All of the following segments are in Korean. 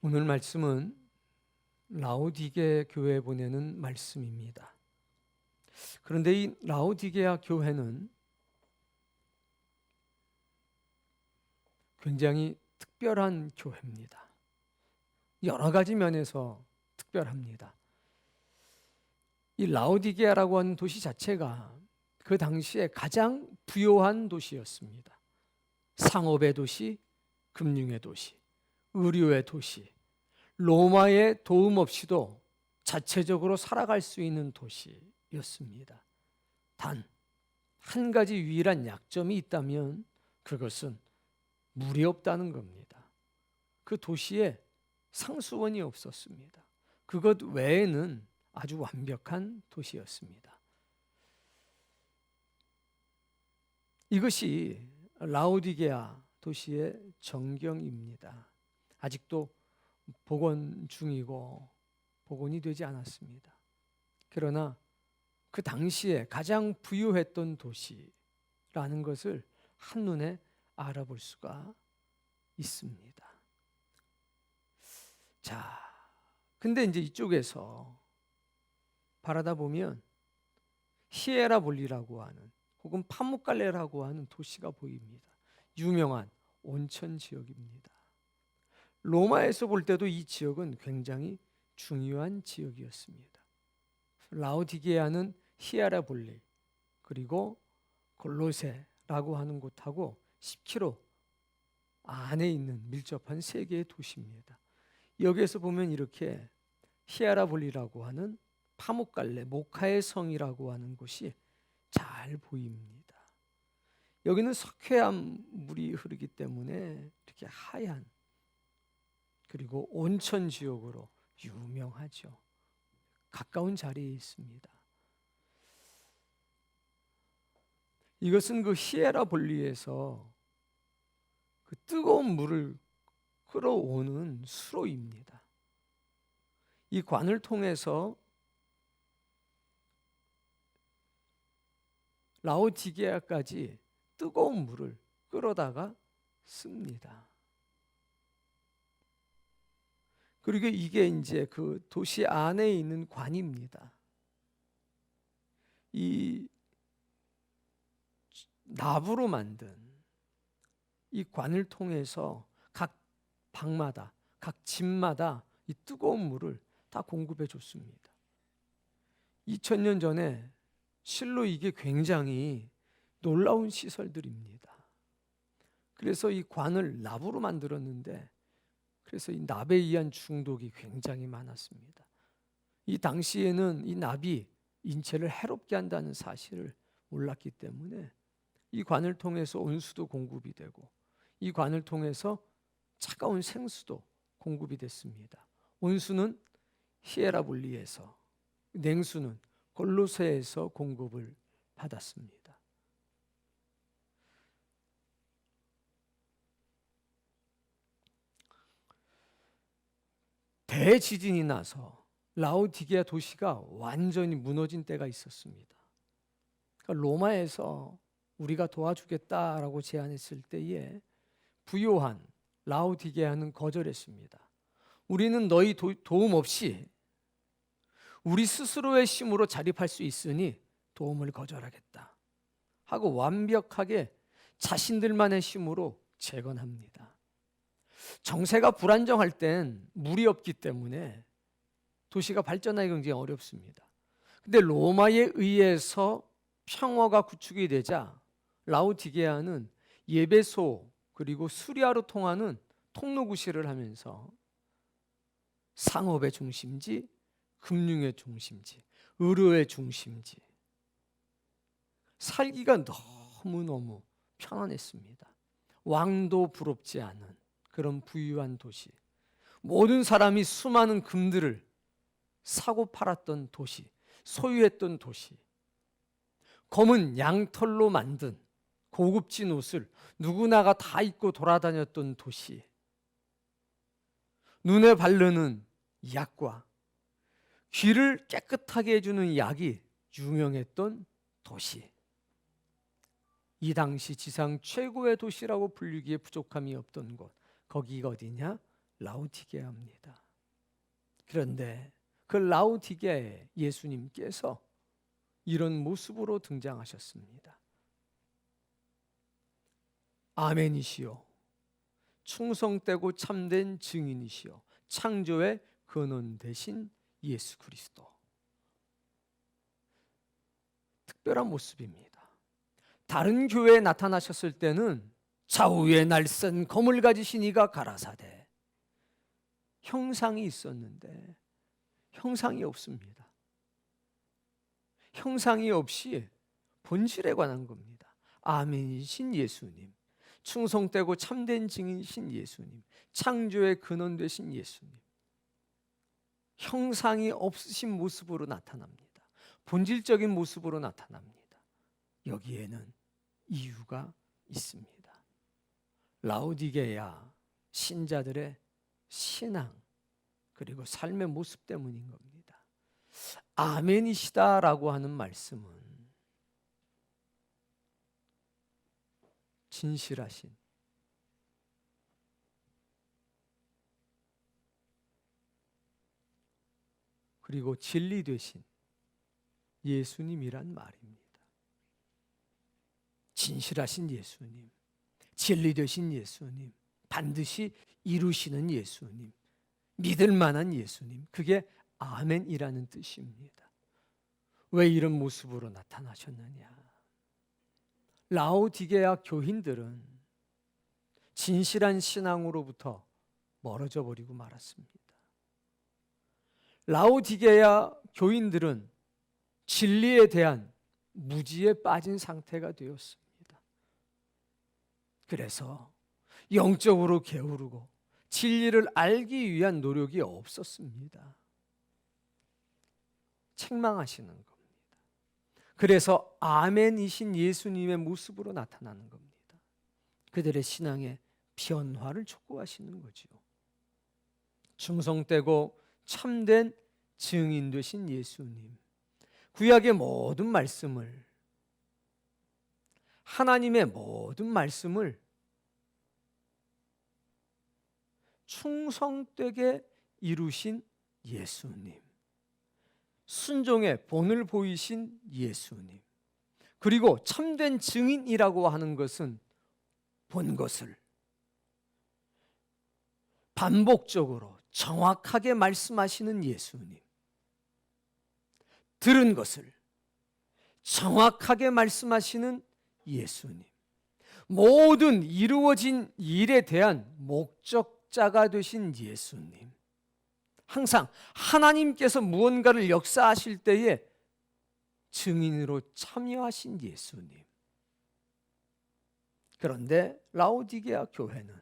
오늘 말씀은 라오디게 교회에 보내는 말씀입니다. 그런데 이 라오디게아 교회는 굉장히 특별한 교회입니다. 여러 가지 면에서 특별합니다. 이 라오디게아라고 하는 도시 자체가 그 당시에 가장 부요한 도시였습니다. 상업의 도시, 금융의 도시, 의료의 도시, 로마의 도움 없이도 자체적으로 살아갈 수 있는 도시였습니다. 단 한 가지 유일한 약점이 있다면 그것은 물이 없다는 겁니다. 그 도시에 상수원이 없었습니다. 그것 외에는 아주 완벽한 도시였습니다. 이것이 라오디게아 도시의 정경입니다. 아직도 복원 중이고 복원이 되지 않았습니다. 그러나 그 당시에 가장 부유했던 도시라는 것을 한눈에 알아볼 수가 있습니다. 자, 근데 이제 이쪽에서 바라다 보면 히에라볼리라고 하는 혹은 파묵갈레라고 하는 도시가 보입니다. 유명한 온천 지역입니다. 로마에서 볼 때도 이 지역은 굉장히 중요한 지역이었습니다. 라오디게아는 히에라볼리 그리고 골로세라고 하는 곳하고 10km 안에 있는 밀접한 세 개의 도시입니다. 여기에서 보면 이렇게 히에라볼리라고 하는 파묵갈레, 모카의 성이라고 하는 곳이 잘 보입니다. 여기는 석회암 물이 흐르기 때문에 이렇게 하얀 그리고 온천 지역으로 유명하죠. 가까운 자리에 있습니다. 이것은 그 히에라볼리에서 그 뜨거운 물을 끌어오는 수로입니다. 이 관을 통해서 라오디게아까지 뜨거운 물을 끌어다가 씁니다. 그리고 이게 이제 그 도시 안에 있는 관입니다. 이 나무로 만든 이 관을 통해서 각 방마다, 각 집마다 이 뜨거운 물을 다 공급해 줬습니다. 2000년 전에 실로 이게 굉장히 놀라운 시설들입니다. 그래서 이 관을 납으로 만들었는데 그래서 이 납에 의한 중독이 굉장히 많았습니다. 이 당시에는 이 납이 인체를 해롭게 한다는 사실을 몰랐기 때문에 이 관을 통해서 온수도 공급이 되고 이 관을 통해서 차가운 생수도 공급이 됐습니다. 온수는 히에라볼리에서, 냉수는 골로새에서 공급을 받았습니다. 대지진이 나서 라오디게아 도시가 완전히 무너진 때가 있었습니다. 그러니까 로마에서 우리가 도와주겠다라고 제안했을 때에 부요한 라오디게아는 거절했습니다. 우리는 너희 도움 없이 우리 스스로의 힘으로 자립할 수 있으니 도움을 거절하겠다 하고 완벽하게 자신들만의 힘으로 재건합니다. 정세가 불안정할 땐 물이 없기 때문에 도시가 발전하기 굉장히 어렵습니다. 근데 로마에 의해서 평화가 구축이 되자 라오디게아는 예배소 그리고 수리아로 통하는 통로구시를 하면서 상업의 중심지, 금융의 중심지, 의료의 중심지, 살기가 너무너무 편안했습니다. 왕도 부럽지 않은 그런 부유한 도시, 모든 사람이 수많은 금들을 사고 팔았던 도시, 소유했던 도시, 검은 양털로 만든 고급진 옷을 누구나가 다 입고 돌아다녔던 도시, 눈에 바르는 약과 귀를 깨끗하게 해주는 약이 유명했던 도시, 이 당시 지상 최고의 도시라고 불리기에 부족함이 없던 곳, 거기가 어디냐? 라오디게아입니다. 그런데 그 라오디게아에 예수님께서 이런 모습으로 등장하셨습니다. 아멘이시요, 충성되고 참된 증인이시요, 창조의 근원 되신 예수 그리스도. 특별한 모습입니다. 다른 교회에 나타나셨을 때는 좌우에 날선 검을 가지신 이가 가라사대, 형상이 있었는데 형상이 없습니다. 형상이 없이 본질에 관한 겁니다. 아멘이신 예수님, 충성되고 참된 증인이신 예수님, 창조의 근원 되신 예수님, 형상이 없으신 모습으로 나타납니다. 본질적인 모습으로 나타납니다. 여기에는 이유가 있습니다. 라오디게아 신자들의 신앙 그리고 삶의 모습 때문인 겁니다. 아멘이시다라고 하는 말씀은 진실하신, 그리고 진리 되신 예수님이란 말입니다. 진실하신 예수님, 진리 되신 예수님, 반드시 이루시는 예수님, 믿을 만한 예수님, 그게 아멘이라는 뜻입니다. 왜 이런 모습으로 나타나셨느냐? 라오디게아 교인들은 진실한 신앙으로부터 멀어져 버리고 말았습니다. 라오디게아 교인들은 진리에 대한 무지에 빠진 상태가 되었습니다. 그래서 영적으로 게으르고 진리를 알기 위한 노력이 없었습니다. 책망하시는 겁니다. 그래서 아멘이신 예수님의 모습으로 나타나는 겁니다. 그들의 신앙의 변화를 촉구하시는 거죠. 충성되고 참된 증인 되신 예수님, 구약의 모든 말씀을, 하나님의 모든 말씀을 충성되게 이루신 예수님, 순종의 본을 보이신 예수님, 그리고 참된 증인이라고 하는 것은 본 것을 반복적으로 정확하게 말씀하시는 예수님, 들은 것을 정확하게 말씀하시는 예수님, 모든 이루어진 일에 대한 목적자가 되신 예수님, 항상 하나님께서 무언가를 역사하실 때에 증인으로 참여하신 예수님. 그런데 라오디게아 교회는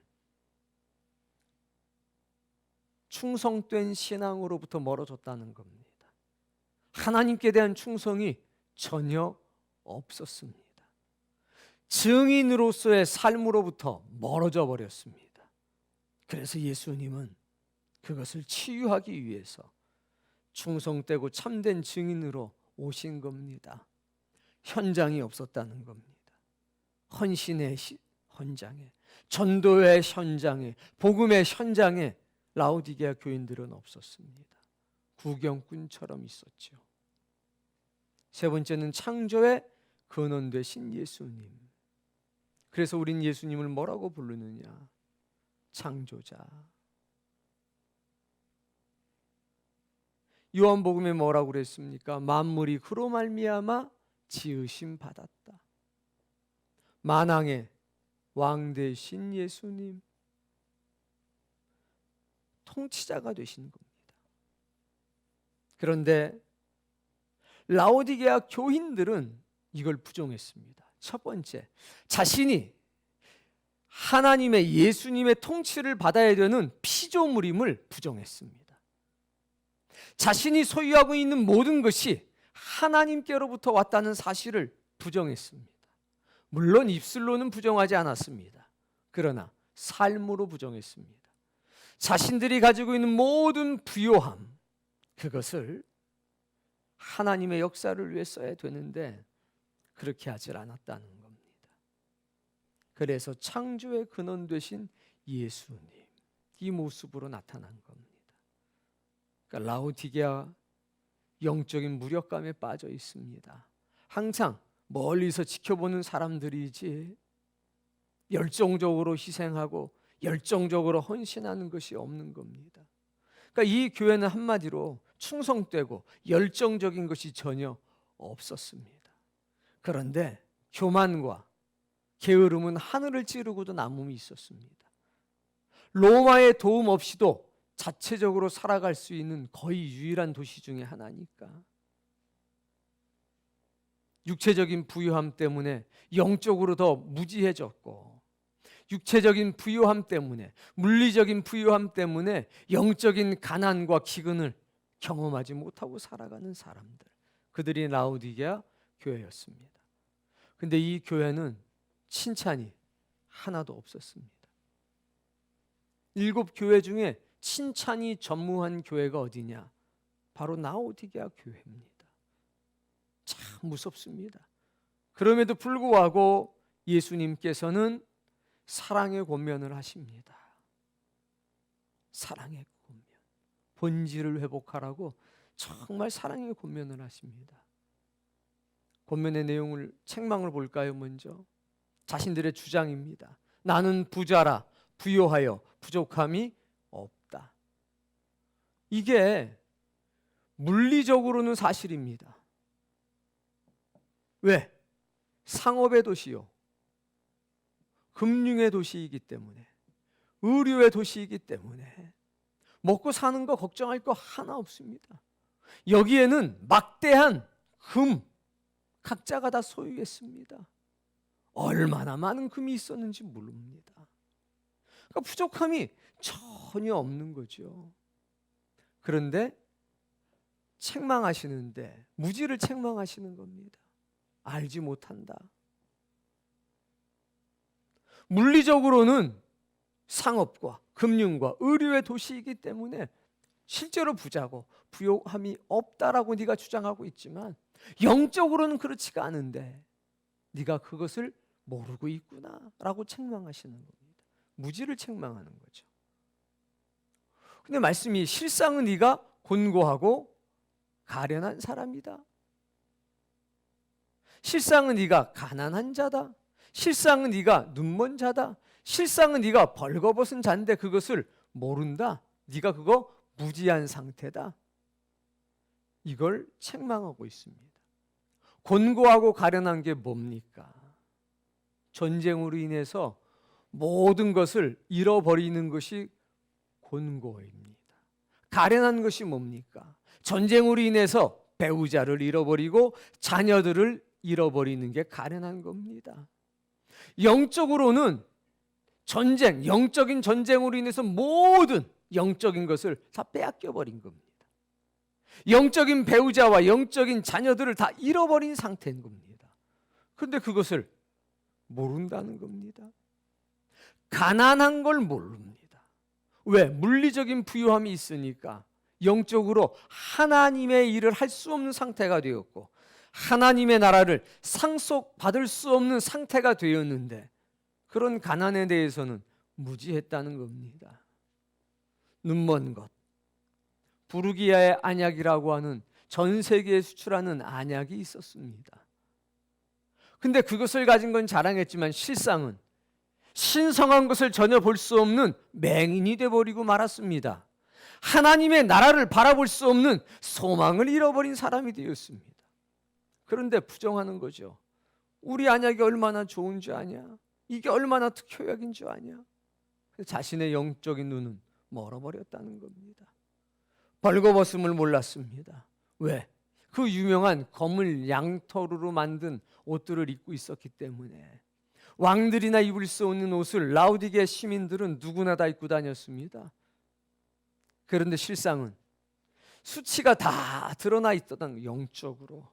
충성된 신앙으로부터 멀어졌다는 겁니다. 하나님께 대한 충성이 전혀 없었습니다. 증인으로서의 삶으로부터 멀어져 버렸습니다. 그래서 예수님은 그것을 치유하기 위해서 충성되고 참된 증인으로 오신 겁니다. 현장이 없었다는 겁니다. 헌신의 현장에, 전도의 현장에, 복음의 현장에 라오디게아 교인들은 없었습니다. 구경꾼처럼 있었죠. 세 번째는 창조의 근원 되신 예수님. 그래서 우린 예수님을 뭐라고 부르느냐? 창조자. 요한복음에 뭐라고 그랬습니까? 만물이 그로 말미암아 지으심 받았다. 만왕의 왕 되신 예수님, 통치자가 되신 겁니다. 그런데 라오디게아 교인들은 이걸 부정했습니다. 첫 번째, 자신이 하나님의 예수님의 통치를 받아야 되는 피조물임을 부정했습니다. 자신이 소유하고 있는 모든 것이 하나님께로부터 왔다는 사실을 부정했습니다. 물론 입술로는 부정하지 않았습니다. 그러나 삶으로 부정했습니다. 자신들이 가지고 있는 모든 부요함, 그것을 하나님의 역사를 위해 써야 되는데 그렇게 하질 않았다는 겁니다. 그래서 창조의 근원 되신 예수님, 이 모습으로 나타난 겁니다. 그러니까 라오디게아 영적인 무력감에 빠져 있습니다. 항상 멀리서 지켜보는 사람들이지 열정적으로 희생하고 열정적으로 헌신하는 것이 없는 겁니다. 그러니까 이 교회는 한마디로 충성되고 열정적인 것이 전혀 없었습니다. 그런데 교만과 게으름은 하늘을 찌르고도 남음이 있었습니다. 로마의 도움 없이도 자체적으로 살아갈 수 있는 거의 유일한 도시 중에 하나니까. 육체적인 부유함 때문에 영적으로 더 무지해졌고, 육체적인 부유함 때문에, 물리적인 부유함 때문에 영적인 가난과 기근을 경험하지 못하고 살아가는 사람들, 그들이 라오디게아 교회였습니다. 근데 이 교회는 칭찬이 하나도 없었습니다. 7 교회 중에 칭찬이 전무한 교회가 어디냐? 바로 라오디게아 교회입니다. 참 무섭습니다. 그럼에도 불구하고 예수님께서는 사랑의 권면을 하십니다. 사랑의 권면, 본질을 회복하라고 정말 사랑의 권면을 하십니다. 권면의 내용을, 책망을 볼까요? 먼저 자신들의 주장입니다. 나는 부자라, 부요하여 부족함이 없다. 이게 물리적으로는 사실입니다. 왜? 상업의 도시요, 금융의 도시이기 때문에, 의료의 도시이기 때문에 먹고 사는 거 걱정할 거 하나 없습니다. 여기에는 막대한 금 각자가 다 소유했습니다. 얼마나 많은 금이 있었는지 모릅니다. 그러니까 부족함이 전혀 없는 거죠. 그런데 책망하시는데 무지를 책망하시는 겁니다. 알지 못한다. 물리적으로는 상업과 금융과 의료의 도시이기 때문에 실제로 부자고 부요함이 없다라고 네가 주장하고 있지만 영적으로는 그렇지가 않은데 네가 그것을 모르고 있구나라고 책망하시는 겁니다. 무지를 책망하는 거죠. 근데 말씀이 실상은 네가 곤고하고 가련한 사람이다. 실상은 네가 가난한 자다. 실상은 네가 눈먼 자다. 실상은 네가 벌거벗은 자인데 그것을 모른다. 네가 그거 무지한 상태다. 이걸 책망하고 있습니다. 곤고하고 가련한 게 뭡니까? 전쟁으로 인해서 모든 것을 잃어버리는 것이 곤고입니다. 가련한 것이 뭡니까? 전쟁으로 인해서 배우자를 잃어버리고 자녀들을 잃어버리는 게 가련한 겁니다. 영적으로는 전쟁, 영적인 전쟁으로 인해서 모든 영적인 것을 다 빼앗겨 버린 겁니다. 영적인 배우자와 영적인 자녀들을 다 잃어버린 상태인 겁니다. 그런데 그것을 모른다는 겁니다. 가난한 걸 모릅니다. 왜? 물리적인 부유함이 있으니까 영적으로 하나님의 일을 할 수 없는 상태가 되었고 하나님의 나라를 상속받을 수 없는 상태가 되었는데 그런 가난에 대해서는 무지했다는 겁니다. 눈먼 것, 부르기아의 안약이라고 하는 전 세계에 수출하는 안약이 있었습니다. 근데 그것을 가진 건 자랑했지만 실상은 신성한 것을 전혀 볼 수 없는 맹인이 되어버리고 말았습니다. 하나님의 나라를 바라볼 수 없는 소망을 잃어버린 사람이 되었습니다. 그런데 부정하는 거죠. 우리 안약이 얼마나 좋은 줄 아냐? 이게 얼마나 특효약인 줄 아냐? 자신의 영적인 눈은 멀어버렸다는 겁니다. 벌거벗음을 몰랐습니다. 왜? 그 유명한 검을 양털으로 만든 옷들을 입고 있었기 때문에 왕들이나 입을 수 없는 옷을 라오디게아 시민들은 누구나 다 입고 다녔습니다. 그런데 실상은 수치가 다 드러나 있던 영적으로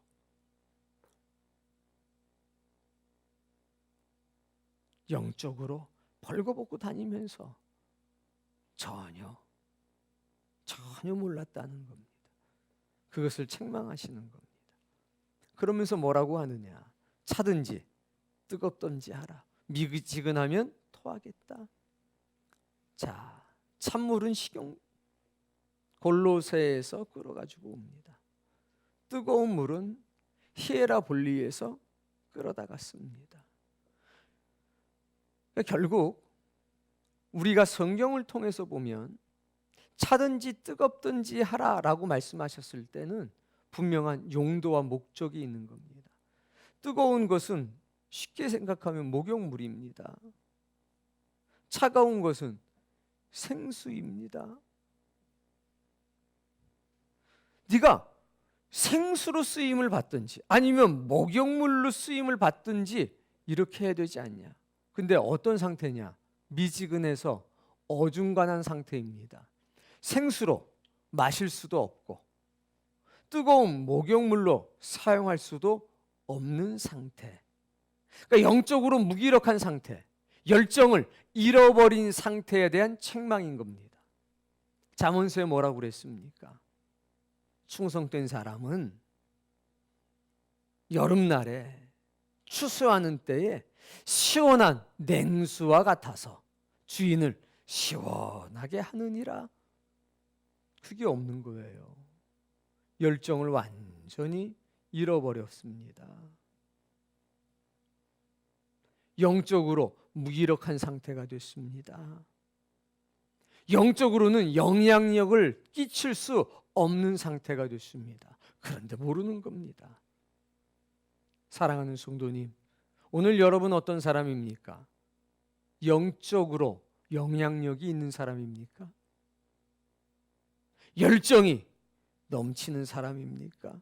벌거벗고 다니면서 전혀 몰랐다는 겁니다. 그것을 책망하시는 겁니다. 그러면서 뭐라고 하느냐? 차든지 뜨겁든지 하라. 미지근하면 토하겠다. 자, 찬물은 식용 골로새에서 끌어가지고 옵니다. 뜨거운 물은 히에라볼리에서 끌어다가 씁니다. 결국 우리가 성경을 통해서 보면 차든지 뜨겁든지 하라라고 말씀하셨을 때는 분명한 용도와 목적이 있는 겁니다. 뜨거운 것은 쉽게 생각하면 목욕물입니다. 차가운 것은 생수입니다. 네가 생수로 쓰임을 받든지 아니면 목욕물로 쓰임을 받든지 이렇게 해야 되지 않냐. 근데 어떤 상태냐? 미지근해서 어중간한 상태입니다. 생수로 마실 수도 없고 뜨거운 목욕물로 사용할 수도 없는 상태. 그러니까 영적으로 무기력한 상태, 열정을 잃어버린 상태에 대한 책망인 겁니다. 잠언서에 뭐라고 그랬습니까? 충성된 사람은 여름날에 추수하는 때에 시원한 냉수와 같아서 주인을 시원하게 하느니라. 그게 없는 거예요. 열정을 완전히 잃어버렸습니다. 영적으로 무기력한 상태가 됐습니다. 영적으로는 영향력을 끼칠 수 없는 상태가 됐습니다. 그런데 모르는 겁니다. 사랑하는 성도님, 오늘 여러분 어떤 사람입니까? 영적으로 영향력이 있는 사람입니까? 열정이 넘치는 사람입니까?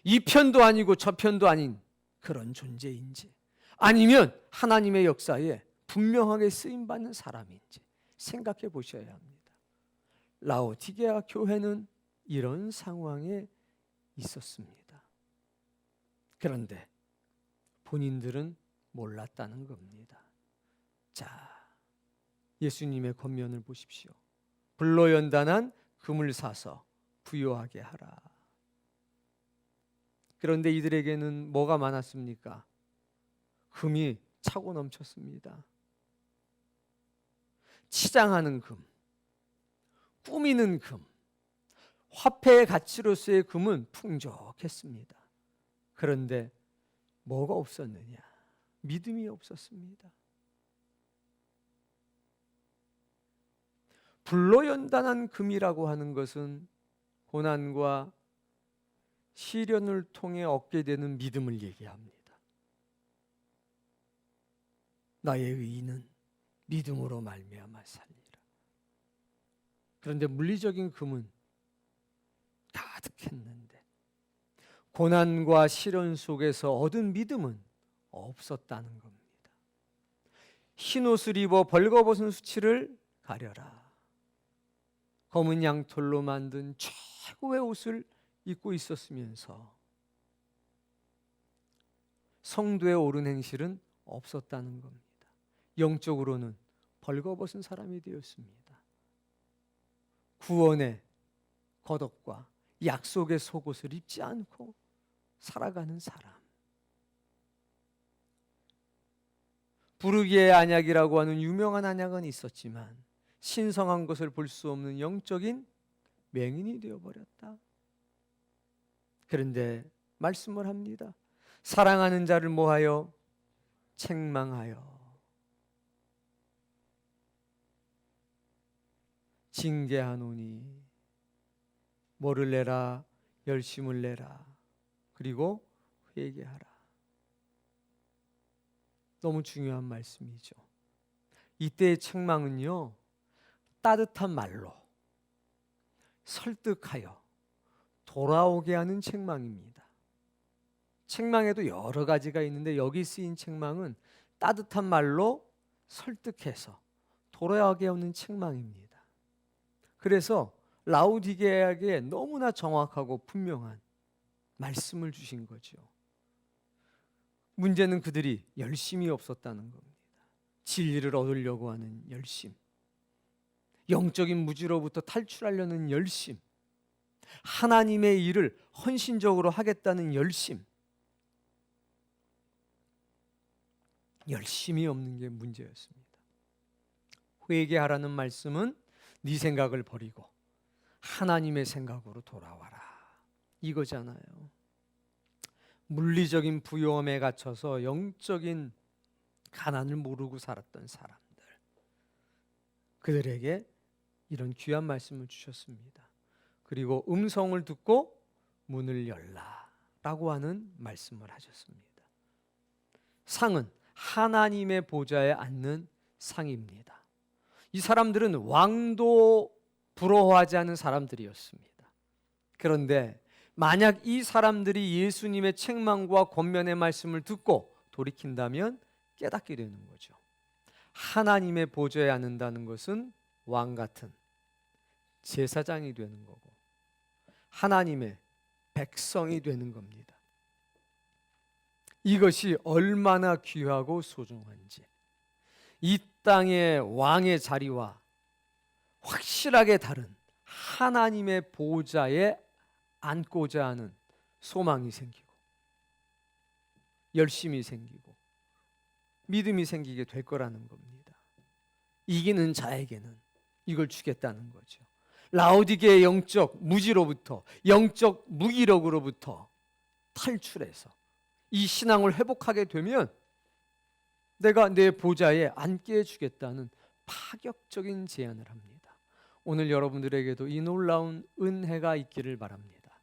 이 편도 아니고 저 편도 아닌 그런 존재인지, 아니면 하나님의 역사에 분명하게 쓰임받는 사람인지 생각해 보셔야 합니다. 라오디게아 교회는 이런 상황에 있었습니다. 그런데 본인들은 몰랐다는 겁니다. 자, 예수님의 권면을 보십시오. 불로연단한 금을 사서 부요하게 하라. 그런데 이들에게는 뭐가 많았습니까? 금이 차고 넘쳤습니다. 치장하는 금, 꾸미는 금, 화폐의 가치로서의 금은 풍족했습니다. 그런데 뭐가 없었느냐? 믿음이 없었습니다. 불로연단한 금이라고 하는 것은 고난과 시련을 통해 얻게 되는 믿음을 얘기합니다. 나의 의인은 믿음으로 말미암아 살리라. 그런데 물리적인 금은 가득했는데 고난과 시련 속에서 얻은 믿음은 없었다는 겁니다. 흰 옷을 입어 벌거벗은 수치를 가려라. 검은 양털로 만든 최고의 옷을 입고 있었으면서 성도의 옳은 행실은 없었다는 겁니다. 영적으로는 벌거벗은 사람이 되었습니다. 구원의 겉옷과 약속의 속옷을 입지 않고 살아가는 사람. 부르기의 안약이라고 하는 유명한 안약은 있었지만 신성한 것을 볼 수 없는 영적인 맹인이 되어버렸다. 그런데 말씀을 합니다. 사랑하는 자를 뭐하여? 책망하여 징계하노니 뭐를 내라? 열심을 내라. 그리고 회개하라. 너무 중요한 말씀이죠. 이때의 책망은요, 따뜻한 말로 설득하여 돌아오게 하는 책망입니다. 책망에도 여러 가지가 있는데 여기 쓰인 책망은 따뜻한 말로 설득해서 돌아오게 하는 책망입니다. 그래서 라오디게아에게 너무나 정확하고 분명한 말씀을 주신 거죠. 문제는 그들이 열심이 없었다는 겁니다. 진리를 얻으려고 하는 열심, 영적인 무지로부터 탈출하려는 열심, 하나님의 일을 헌신적으로 하겠다는 열심, 열심이 없는 게 문제였습니다. 회개하라는 말씀은 네 생각을 버리고 하나님의 생각으로 돌아와라. 이거잖아요. 물리적인 부요함에 갇혀서 영적인 가난을 모르고 살았던 사람들, 그들에게 이런 귀한 말씀을 주셨습니다. 그리고 음성을 듣고 문을 열라 라고 하는 말씀을 하셨습니다. 상은 하나님의 보좌에 앉는 상입니다. 이 사람들은 왕도 부러워하지 않은 사람들이었습니다. 그런데 만약 이 사람들이 예수님의 책망과 권면의 말씀을 듣고 돌이킨다면 깨닫게 되는 거죠. 하나님의 보좌에 앉는다는 것은 왕 같은 제사장이 되는 거고 하나님의 백성이 되는 겁니다. 이것이 얼마나 귀하고 소중한지, 이 땅의 왕의 자리와 확실하게 다른 하나님의 보좌에 앉고자 하는 소망이 생기고 열심이 생기고 믿음이 생기게 될 거라는 겁니다. 이기는 자에게는 이걸 주겠다는 거죠. 라오디게의 영적 무지로부터, 영적 무기력으로부터 탈출해서 이 신앙을 회복하게 되면 내가 내 보좌에 앉게 해주겠다는 파격적인 제안을 합니다. 오늘 여러분들에게도 이 놀라운 은혜가 있기를 바랍니다.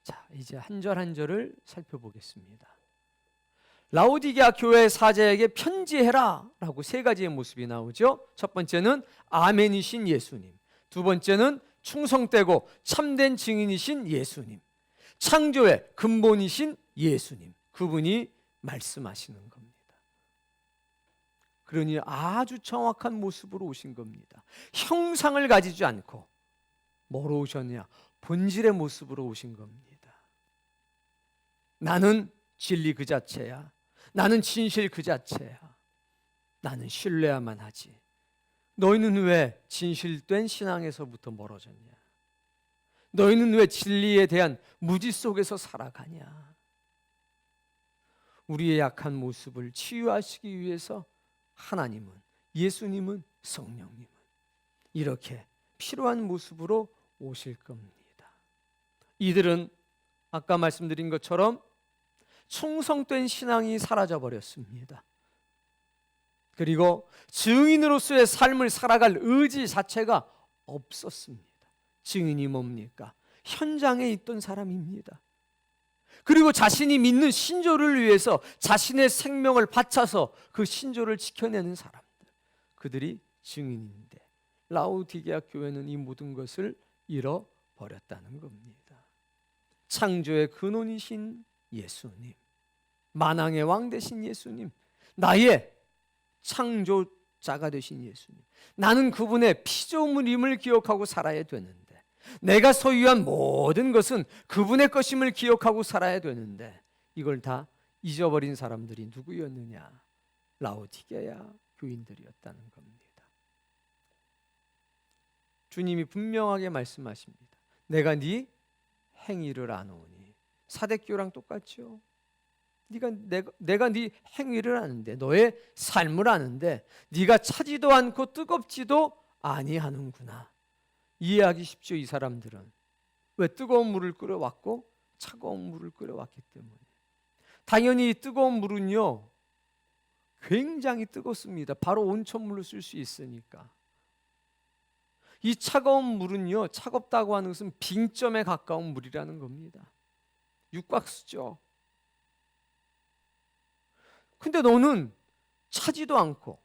자, 이제 한 절 한 절을 살펴보겠습니다. 라오디게아 교회 사제에게 편지해라 라고 세 가지의 모습이 나오죠. 첫 번째는 아멘이신 예수님, 두 번째는 충성되고 참된 증인이신 예수님, 창조의 근본이신 예수님, 그분이 말씀하시는 겁니다. 그러니 아주 정확한 모습으로 오신 겁니다. 형상을 가지지 않고 뭐로 오셨냐? 본질의 모습으로 오신 겁니다. 나는 진리 그 자체야. 나는 진실 그 자체야. 나는 신뢰야만 하지. 너희는 왜 진실된 신앙에서부터 멀어졌냐? 너희는 왜 진리에 대한 무지 속에서 살아가냐? 우리의 약한 모습을 치유하시기 위해서 하나님은, 예수님은, 성령님은 이렇게 필요한 모습으로 오실 겁니다. 이들은 아까 말씀드린 것처럼 충성된 신앙이 사라져 버렸습니다. 그리고 증인으로서의 삶을 살아갈 의지 자체가 없었습니다. 증인이 뭡니까? 현장에 있던 사람입니다. 그리고 자신이 믿는 신조를 위해서 자신의 생명을 바쳐서 그 신조를 지켜내는 사람들, 그들이 증인인데 라오디게아 교회는 이 모든 것을 잃어버렸다는 겁니다. 창조의 근원이신 예수님, 만왕의 왕 되신 예수님, 나의 창조자가 되신 예수님, 나는 그분의 피조물임을 기억하고 살아야 되는데, 내가 소유한 모든 것은 그분의 것임을 기억하고 살아야 되는데 이걸 다 잊어버린 사람들이 누구였느냐? 라오디게아 교인들이었다는 겁니다. 주님이 분명하게 말씀하십니다. 내가 네 행위를 아노니. 사대교랑 똑같죠. 내가 네 행위를 아는데, 너의 삶을 아는데 네가 차지도 않고 뜨겁지도 아니하는구나. 이해하기 쉽죠. 이 사람들은 왜 뜨거운 물을 끓여왔고 차가운 물을 끓여왔기 때문에. 당연히 뜨거운 물은요 굉장히 뜨겁습니다. 바로 온천물로 쓸 수 있으니까. 이 차가운 물은요, 차갑다고 하는 것은 빙점에 가까운 물이라는 겁니다. 육박수죠. 근데 너는 차지도 않고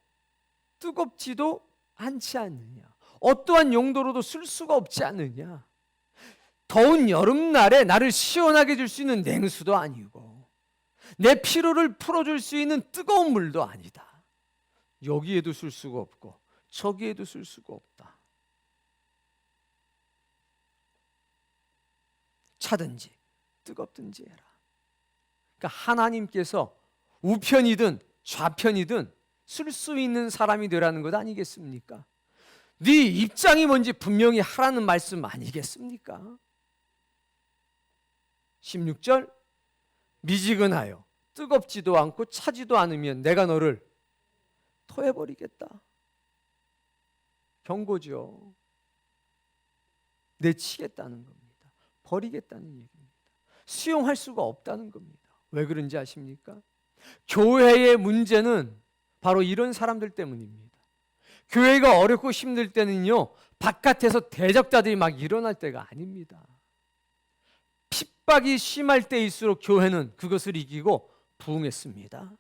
뜨겁지도 않지 않느냐? 어떠한 용도로도 쓸 수가 없지 않느냐? 더운 여름날에 나를 시원하게 줄 수 있는 냉수도 아니고 내 피로를 풀어줄 수 있는 뜨거운 물도 아니다. 여기에도 쓸 수가 없고 저기에도 쓸 수가 없다. 차든지 뜨겁든지 해라. 그러니까 하나님께서 우편이든 좌편이든 쓸 수 있는 사람이 되라는 것 아니겠습니까? 네 입장이 뭔지 분명히 하라는 말씀 아니겠습니까? 16절, 미지근하여 뜨겁지도 않고 차지도 않으면 내가 너를 토해버리겠다. 경고죠. 내치겠다는 겁니다. 버리겠다는 얘기입니다. 수용할 수가 없다는 겁니다. 왜 그런지 아십니까? 교회의 문제는 바로 이런 사람들 때문입니다. 교회가 어렵고 힘들 때는요, 바깥에서 대적자들이 막 일어날 때가 아닙니다. 핍박이 심할 때일수록 교회는 그것을 이기고 부흥했습니다.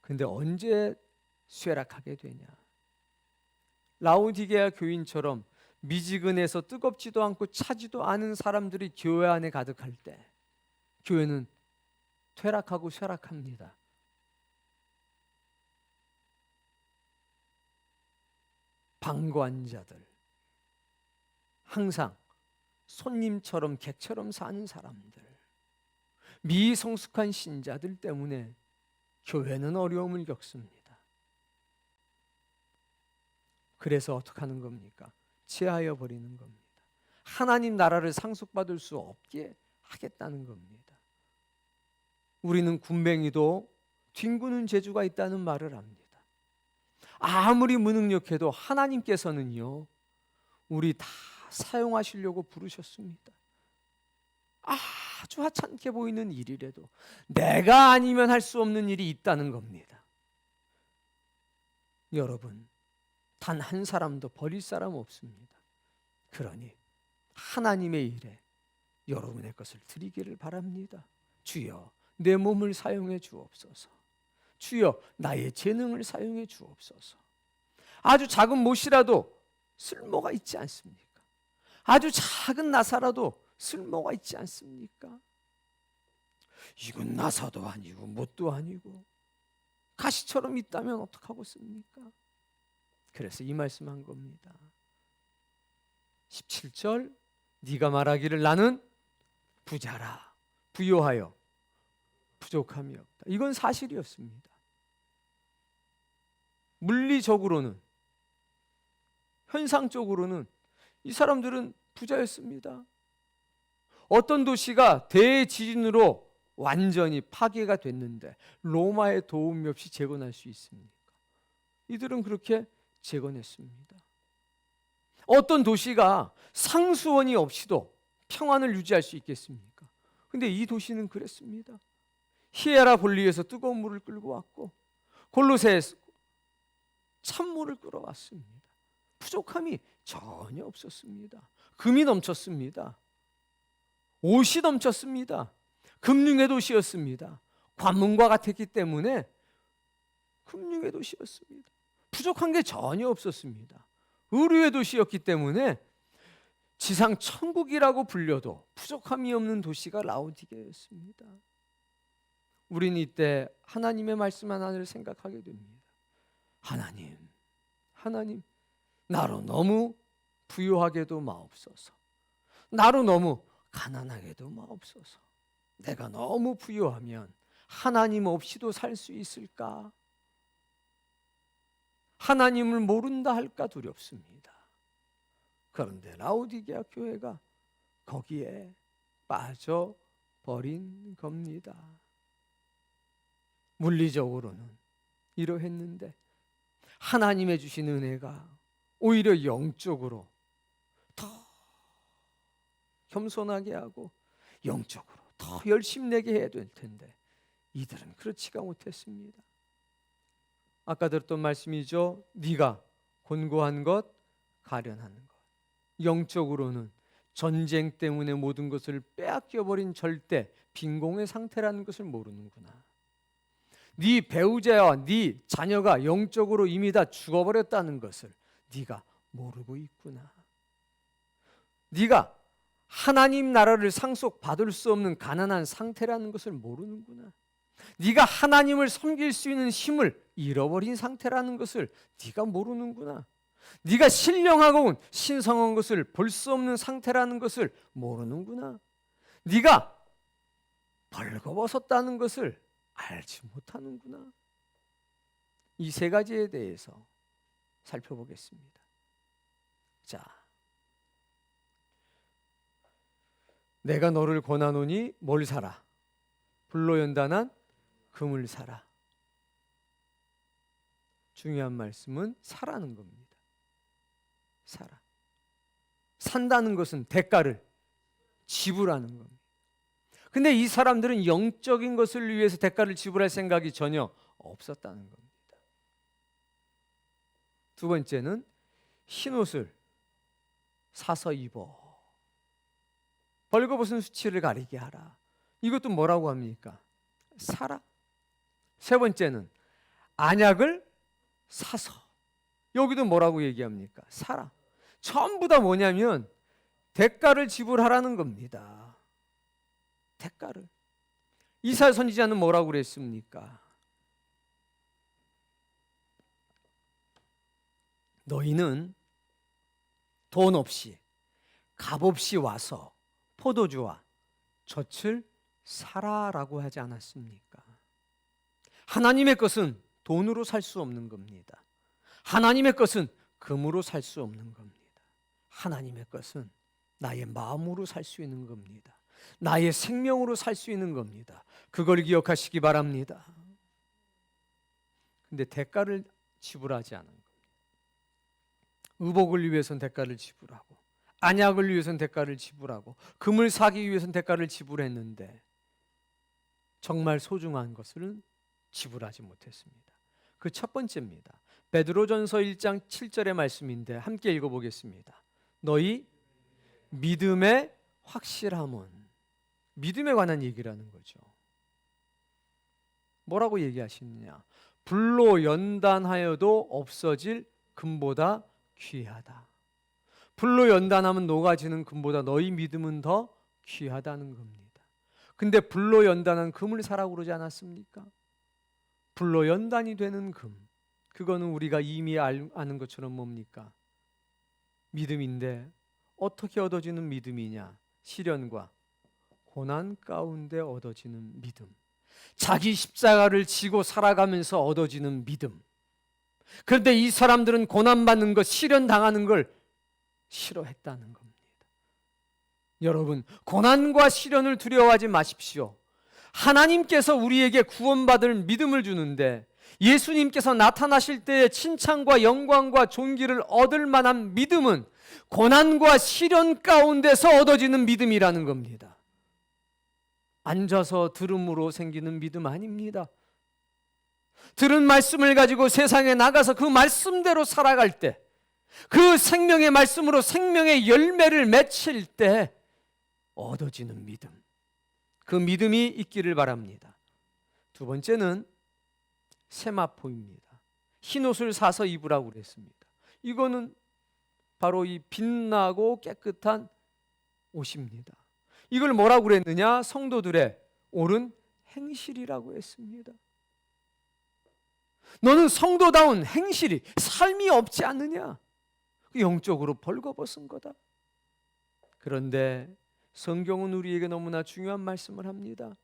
근데 언제 쇠락하게 되냐? 라오디게아 교인처럼 미지근해서 뜨겁지도 않고 차지도 않은 사람들이 교회 안에 가득할 때 교회는 퇴락하고 쇠락합니다. 방관자들, 항상 손님처럼 객처럼 사는 사람들, 미성숙한 신자들 때문에 교회는 어려움을 겪습니다. 그래서 어떻게 하는 겁니까? 제하여 버리는 겁니다. 하나님 나라를 상속받을 수 없게 하겠다는 겁니다. 우리는 군뱅이도 뒹구는 재주가 있다는 말을 합니다. 아무리 무능력해도 하나님께서는요, 우리 다 사용하시려고 부르셨습니다. 아주 하찮게 보이는 일이라도 내가 아니면 할 수 없는 일이 있다는 겁니다. 여러분, 단 한 사람도 버릴 사람 없습니다. 그러니 하나님의 일에 여러분의 것을 드리기를 바랍니다. 주여, 내 몸을 사용해 주옵소서. 주여, 나의 재능을 사용해 주옵소서. 아주 작은 못이라도 쓸모가 있지 않습니까? 아주 작은 나사라도 쓸모가 있지 않습니까? 이건 나사도 아니고 못도 아니고 가시처럼 있다면 어떡하겠습니까? 그래서 이 말씀한 겁니다. 17절, 네가 말하기를 나는 부자라, 부요하여 부족함이 없다. 이건 사실이었습니다. 물리적으로는, 현상적으로는 이 사람들은 부자였습니다. 어떤 도시가 대지진으로 완전히 파괴가 됐는데 로마의 도움이 없이 재건할 수 있습니까? 이들은 그렇게 재건했습니다. 어떤 도시가 상수원이 없이도 평안을 유지할 수 있겠습니까? 근데 이 도시는 그랬습니다. 히에라볼리에서 뜨거운 물을 끌고 왔고 골로새에서 찬물을 끌어왔습니다. 부족함이 전혀 없었습니다. 금이 넘쳤습니다. 옷이 넘쳤습니다. 금융의 도시였습니다. 관문과 같았기 때문에 금융의 도시였습니다. 부족한 게 전혀 없었습니다. 의료의 도시였기 때문에 지상 천국이라고 불려도 부족함이 없는 도시가 라오디게였습니다. 우리는 이때 하나님의 말씀 하나를 생각하게 됩니다. 하나님, 나로 너무 부유하게도 마옵소서. 나로 너무 가난하게도 마옵소서. 내가 너무 부유하면 하나님 없이도 살 수 있을까? 하나님을 모른다 할까 두렵습니다. 그런데 라오디게아 교회가 거기에 빠져버린 겁니다. 물리적으로는 이러했는데 하나님의 주신 은혜가 오히려 영적으로 더 겸손하게 하고 영적으로 더 열심내게 해야 될 텐데 이들은 그렇지가 못했습니다. 아까 들었던 말씀이죠. 네가 곤고한 것, 가련하는 것. 영적으로는 전쟁 때문에 모든 것을 빼앗겨버린 절대 빈공의 상태라는 것을 모르는구나. 네 배우자와 네 자녀가 영적으로 이미 다 죽어버렸다는 것을 네가 모르고 있구나. 네가 하나님 나라를 상속받을 수 없는 가난한 상태라는 것을 모르는구나. 네가 하나님을 섬길 수 있는 힘을 잃어버린 상태라는 것을 네가 모르는구나. 네가 신령하고 신성한 것을 볼 수 없는 상태라는 것을 모르는구나. 네가 벌거벗었다는 것을 알지 못하는구나. 이 세 가지에 대해서 살펴보겠습니다. 자, 내가 너를 권하노니 뭘 사라? 불로 연단한 금을 사라. 중요한 말씀은 사라는 겁니다. 사라. 산다는 것은 대가를 지불하는 겁니다. 근데 이 사람들은 영적인 것을 위해서 대가를 지불할 생각이 전혀 없었다는 겁니다. 두 번째는 흰옷을 사서 입어. 벌거벗은 수치를 가리게 하라. 이것도 뭐라고 합니까? 사라. 세 번째는 안약을 사서. 여기도 뭐라고 얘기합니까? 사라. 전부 다 뭐냐면 대가를 지불하라는 겁니다. 대가를. 이사야 선지자는 뭐라고 그랬습니까? 너희는 돈 없이 값 없이 와서 포도주와 젖을 사라라고 하지 않았습니까? 하나님의 것은 돈으로 살 수 없는 겁니다. 하나님의 것은 금으로 살 수 없는 겁니다. 하나님의 것은 나의 마음으로 살 수 있는 겁니다. 나의 생명으로 살 수 있는 겁니다. 그걸 기억하시기 바랍니다. 근데 대가를 지불하지 않은 겁니다. 의복을 위해서는 대가를 지불하고, 안약을 위해서는 대가를 지불하고, 금을 사기 위해서는 대가를 지불했는데 정말 소중한 것은 지불하지 못했습니다. 그 첫 번째입니다. 베드로전서 1장 7절의 말씀인데 함께 읽어보겠습니다. 너희 믿음의 확실함은, 믿음에 관한 얘기를 하는 거죠. 뭐라고 얘기하시느냐? 불로 연단하여도 없어질 금보다 귀하다. 불로 연단하면 녹아지는 금보다 너희 믿음은 더 귀하다는 겁니다. 근데 불로 연단한 금을 사라고 그러지 않았습니까? 불로 연단이 되는 금, 그거는 우리가 이미 아는 것처럼 뭡니까? 믿음인데 어떻게 얻어지는 믿음이냐? 시련과 고난 가운데 얻어지는 믿음, 자기 십자가를 지고 살아가면서 얻어지는 믿음. 그런데 이 사람들은 고난받는 것, 시련 당하는 걸 싫어했다는 겁니다. 여러분, 고난과 시련을 두려워하지 마십시오. 하나님께서 우리에게 구원받을 믿음을 주는데, 예수님께서 나타나실 때의 칭찬과 영광과 존귀를 얻을 만한 믿음은 고난과 시련 가운데서 얻어지는 믿음이라는 겁니다. 앉아서 들음으로 생기는 믿음 아닙니다. 들은 말씀을 가지고 세상에 나가서 그 말씀대로 살아갈 때, 그 생명의 말씀으로 생명의 열매를 맺힐 때 얻어지는 믿음, 그 믿음이 있기를 바랍니다. 두 번째는 세마포입니다. 흰옷을 사서 입으라고 그랬습니다. 이거는 바로 이 빛나고 깨끗한 옷입니다. 이걸 뭐라고 그랬느냐? 성도들의 옳은 행실이라고 했습니다. 너는 성도다운 행실이, 삶이 없지 않느냐? 영적으로 벌거벗은 거다. 그런데 성경은 우리에게 너무나 중요한 말씀을 합니다.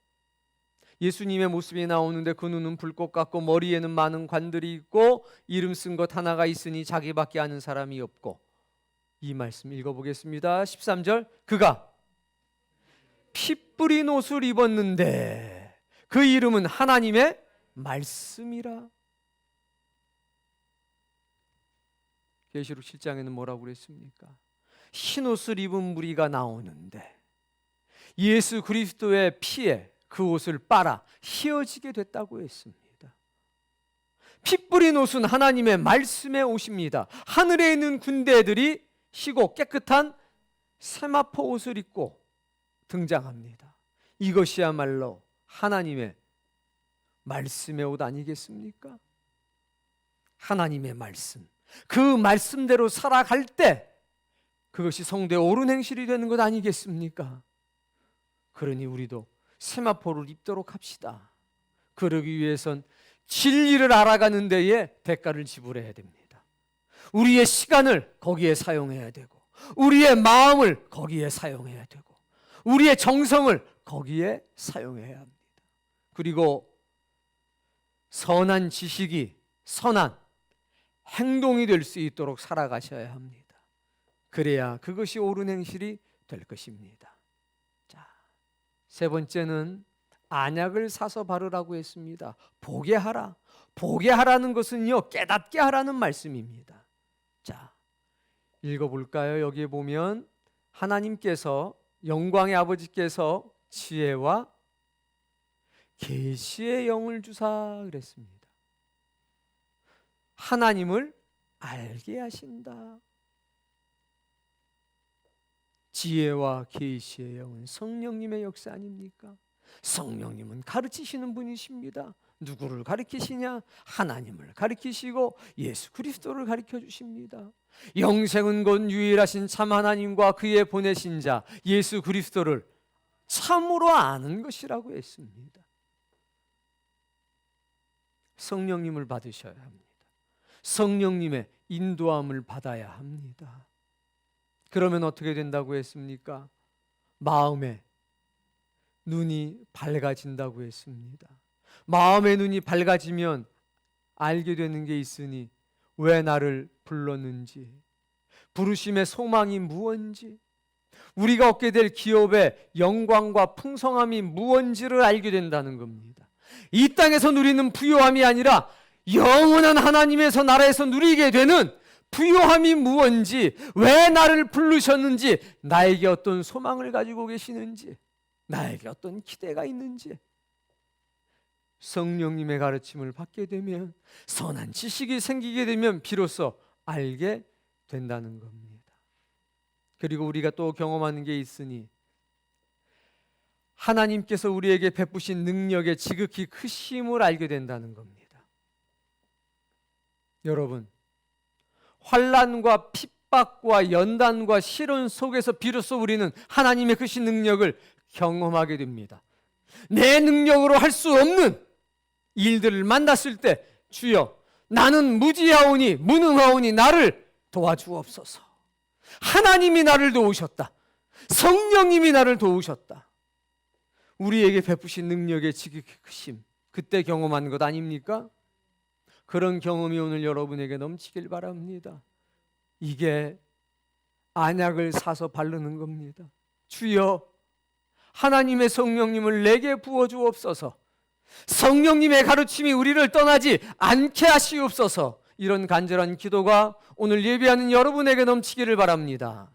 예수님의 모습이 나오는데 그 눈은 불꽃 같고 머리에는 많은 관들이 있고 이름 쓴 것 하나가 있으니 자기밖에 아는 사람이 없고, 이 말씀 읽어보겠습니다. 13절, 그가 피 뿌린 옷을 입었는데 그 이름은 하나님의 말씀이라. 계시록 7장에는 뭐라고 그랬습니까? 흰옷을 입은 무리가 나오는데 예수 그리스도의 피에 그 옷을 빨아 휘어지게 됐다고 했습니다. 피 뿌린 옷은 하나님의 말씀의 옷입니다. 하늘에 있는 군대들이 희고 깨끗한 세마포 옷을 입고 등장합니다. 이것이야말로 하나님의 말씀의 옷 아니겠습니까? 하나님의 말씀, 그 말씀대로 살아갈 때 그것이 성도의 옳은 행실이 되는 것 아니겠습니까? 그러니 우리도 세마포를 입도록 합시다. 그러기 위해선 진리를 알아가는 데에 대가를 지불해야 됩니다. 우리의 시간을 거기에 사용해야 되고, 우리의 마음을 거기에 사용해야 되고, 우리의 정성을 거기에 사용해야 합니다. 그리고 선한 지식이 선한 행동이 될 수 있도록 살아가셔야 합니다. 그래야 그것이 옳은 행실이 될 것입니다. 자, 세 번째는 안약을 사서 바르라고 했습니다. 보게 하라. 보게 하라는 것은요, 깨닫게 하라는 말씀입니다. 자, 읽어볼까요? 여기에 보면 하나님께서, 영광의 아버지께서 지혜와 계시의 영을 주사 그랬습니다. 하나님을 알게 하신다. 지혜와 계시의 영은 성령님의 역사 아닙니까? 성령님은 가르치시는 분이십니다. 누구를 가르치시냐? 하나님을 가르치시고 예수 그리스도를 가르쳐 주십니다. 영생은 곧 유일하신 참 하나님과 그의 보내신 자 예수 그리스도를 참으로 아는 것이라고 했습니다. 성령님을 받으셔야 합니다. 성령님의 인도함을 받아야 합니다. 그러면 어떻게 된다고 했습니까? 마음의 눈이 밝아진다고 했습니다. 마음의 눈이 밝아지면 알게 되는 게 있으니 왜 나를 불렀는지, 부르심의 소망이 무언지, 우리가 얻게 될 기업의 영광과 풍성함이 무언지를 알게 된다는 겁니다. 이 땅에서 누리는 부요함이 아니라 영원한 하나님에서 나라에서 누리게 되는 부요함이 무언지, 왜 나를 부르셨는지, 나에게 어떤 소망을 가지고 계시는지, 나에게 어떤 기대가 있는지 성령님의 가르침을 받게 되면, 선한 지식이 생기게 되면 비로소 알게 된다는 겁니다. 그리고 우리가 또 경험하는 게 있으니 하나님께서 우리에게 베푸신 능력의 지극히 크심을 알게 된다는 겁니다. 여러분, 환난과 핍박과 연단과 시련 속에서 비로소 우리는 하나님의 크신 능력을 경험하게 됩니다. 내 능력으로 할 수 없는 일들을 만났을 때 주여 나는 무지하오니 무능하오니 나를 도와주옵소서. 하나님이 나를 도우셨다. 성령님이 나를 도우셨다. 우리에게 베푸신 능력의 지극히 크심, 그때 경험한 것 아닙니까? 그런 경험이 오늘 여러분에게 넘치길 바랍니다. 이게 안약을 사서 바르는 겁니다. 주여 하나님의 성령님을 내게 부어주옵소서. 성령님의 가르침이 우리를 떠나지 않게 하시옵소서. 이런 간절한 기도가 오늘 예배하는 여러분에게 넘치기를 바랍니다.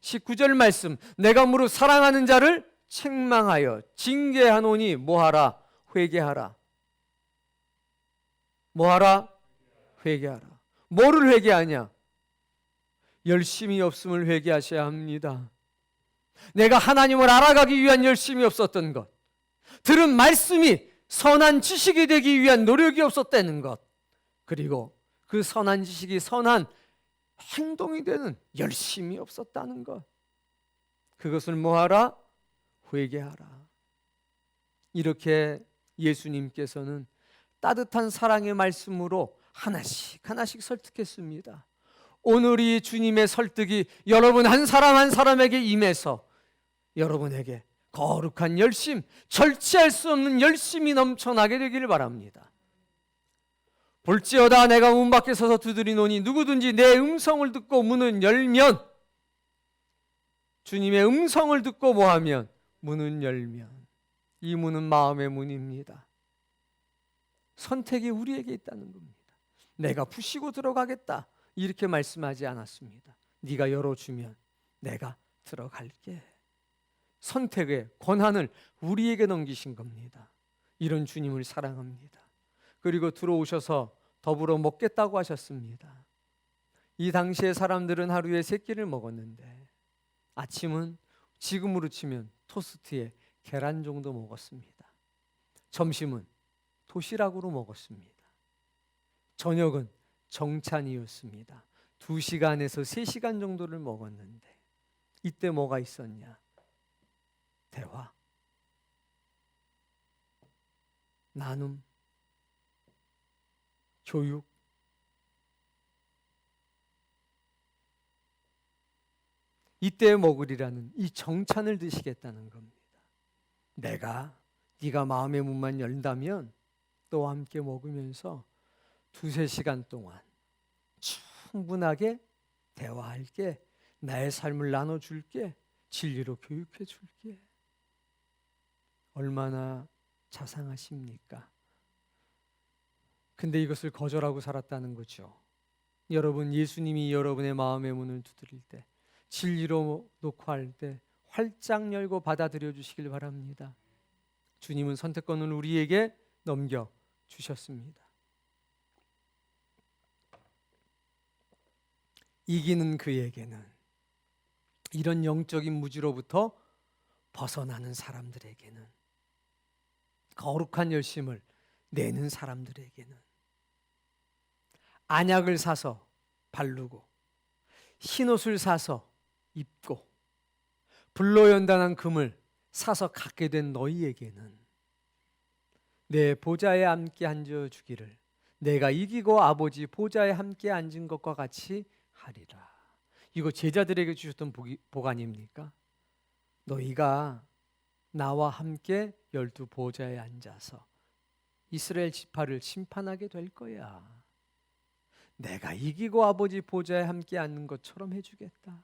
19절 말씀, 내가 무릇 사랑하는 자를 책망하여 징계하노니 뭐하라? 회개하라. 뭐하라? 회개하라. 뭐를 회개하냐? 열심이 없음을 회개하셔야 합니다. 내가 하나님을 알아가기 위한 열심이 없었던 것, 들은 말씀이 선한 지식이 되기 위한 노력이 없었다는 것, 그리고 그 선한 지식이 선한 행동이 되는 열심이 없었다는 것, 그것을 뭐하라? 회개하라. 이렇게 예수님께서는 따뜻한 사랑의 말씀으로 하나씩 하나씩 설득했습니다. 오늘 이 주님의 설득이 여러분 한 사람 한 사람에게 임해서 여러분에게 거룩한 열심, 절제할 수 없는 열심이 넘쳐나게 되기를 바랍니다. 볼지어다 내가 문 밖에 서서 두드리노니 누구든지 내 음성을 듣고 문을 열면, 주님의 음성을 듣고 뭐하면? 문은 열면. 이 문은 마음의 문입니다. 선택이 우리에게 있다는 겁니다. 내가 부시고 들어가겠다 이렇게 말씀하지 않았습니다. 네가 열어주면 내가 들어갈게. 선택의 권한을 우리에게 넘기신 겁니다. 이런 주님을 사랑합니다. 그리고 들어오셔서 더불어 먹겠다고 하셨습니다. 이 당시에 사람들은 하루에 3끼를 먹었는데 아침은 지금으로 치면 토스트에 계란 정도 먹었습니다. 점심은 도시락으로 먹었습니다. 저녁은 정찬이었습니다. 2시간에서 3시간 정도를 먹었는데 이때 뭐가 있었냐? 대화, 나눔, 교육. 이때 먹으리라는 이 정찬을 드시겠다는 겁니다. 네가 마음의 문만 열다면 또 함께 먹으면서 2-3시간 동안 충분하게 대화할게, 나의 삶을 나눠줄게, 진리로 교육해줄게. 얼마나 자상하십니까? 근데 이것을 거절하고 살았다는 거죠. 여러분, 예수님이 여러분의 마음의 문을 두드릴 때, 진리로 놓고 할 때 활짝 열고 받아들여 주시길 바랍니다. 주님은 선택권을 우리에게 넘겨 주셨습니다. 이기는 그에게는, 이런 영적인 무지로부터 벗어나는 사람들에게는, 거룩한 열심을 내는 사람들에게는 안약을 사서 바르고 흰옷을 사서 입고 불로연단한 금을 사서 갖게 된 너희에게는 내 보좌에 함께 앉아주기를 내가 이기고 아버지 보좌에 함께 앉은 것과 같이 하리라. 이거 제자들에게 주셨던 복 아닙니까? 너희가 나와 함께 12 보좌에 앉아서 이스라엘 지파를 심판하게 될 거야. 내가 이기고 아버지 보좌에 함께 앉는 것처럼 해주겠다.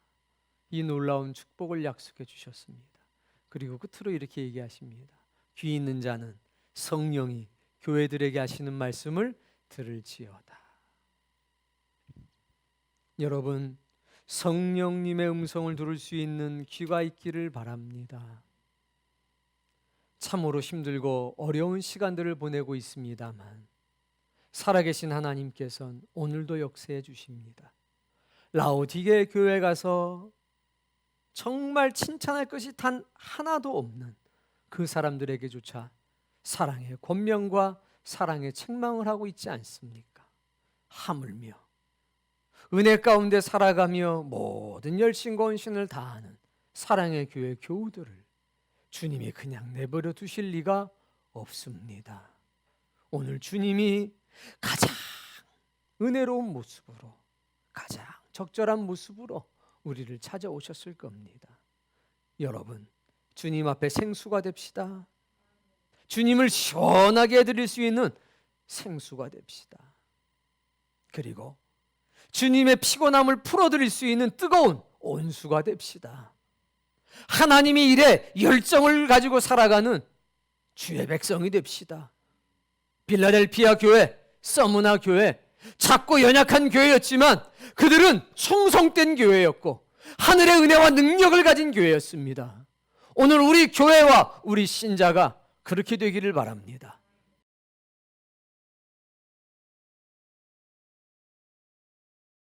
이 놀라운 축복을 약속해 주셨습니다. 그리고 끝으로 이렇게 얘기하십니다. 귀 있는 자는 성령이 교회들에게 하시는 말씀을 들을지어다. 여러분, 성령님의 음성을 들을 수 있는 귀가 있기를 바랍니다. 참으로 힘들고 어려운 시간들을 보내고 있습니다만 살아계신 하나님께서는 오늘도 역사해 주십니다. 라오디게 교회 가서 정말 칭찬할 것이 단 하나도 없는 그 사람들에게조차 사랑의 권면과 사랑의 책망을 하고 있지 않습니까? 하물며 은혜 가운데 살아가며 모든 열심과 헌신을 다하는 사랑의 교회 교우들을 주님이 그냥 내버려 두실 리가 없습니다. 오늘 주님이 가장 은혜로운 모습으로, 가장 적절한 모습으로 우리를 찾아오셨을 겁니다. 여러분, 주님 앞에 생수가 됩시다. 주님을 시원하게 해드릴 수 있는 생수가 됩시다. 그리고 주님의 피곤함을 풀어드릴 수 있는 뜨거운 온수가 됩시다. 하나님의 일에 열정을 가지고 살아가는 주의 백성이 됩시다. 빌라델피아 교회, 서무나 교회, 작고 연약한 교회였지만 그들은 충성된 교회였고 하늘의 은혜와 능력을 가진 교회였습니다. 오늘 우리 교회와 우리 신자가 그렇게 되기를 바랍니다.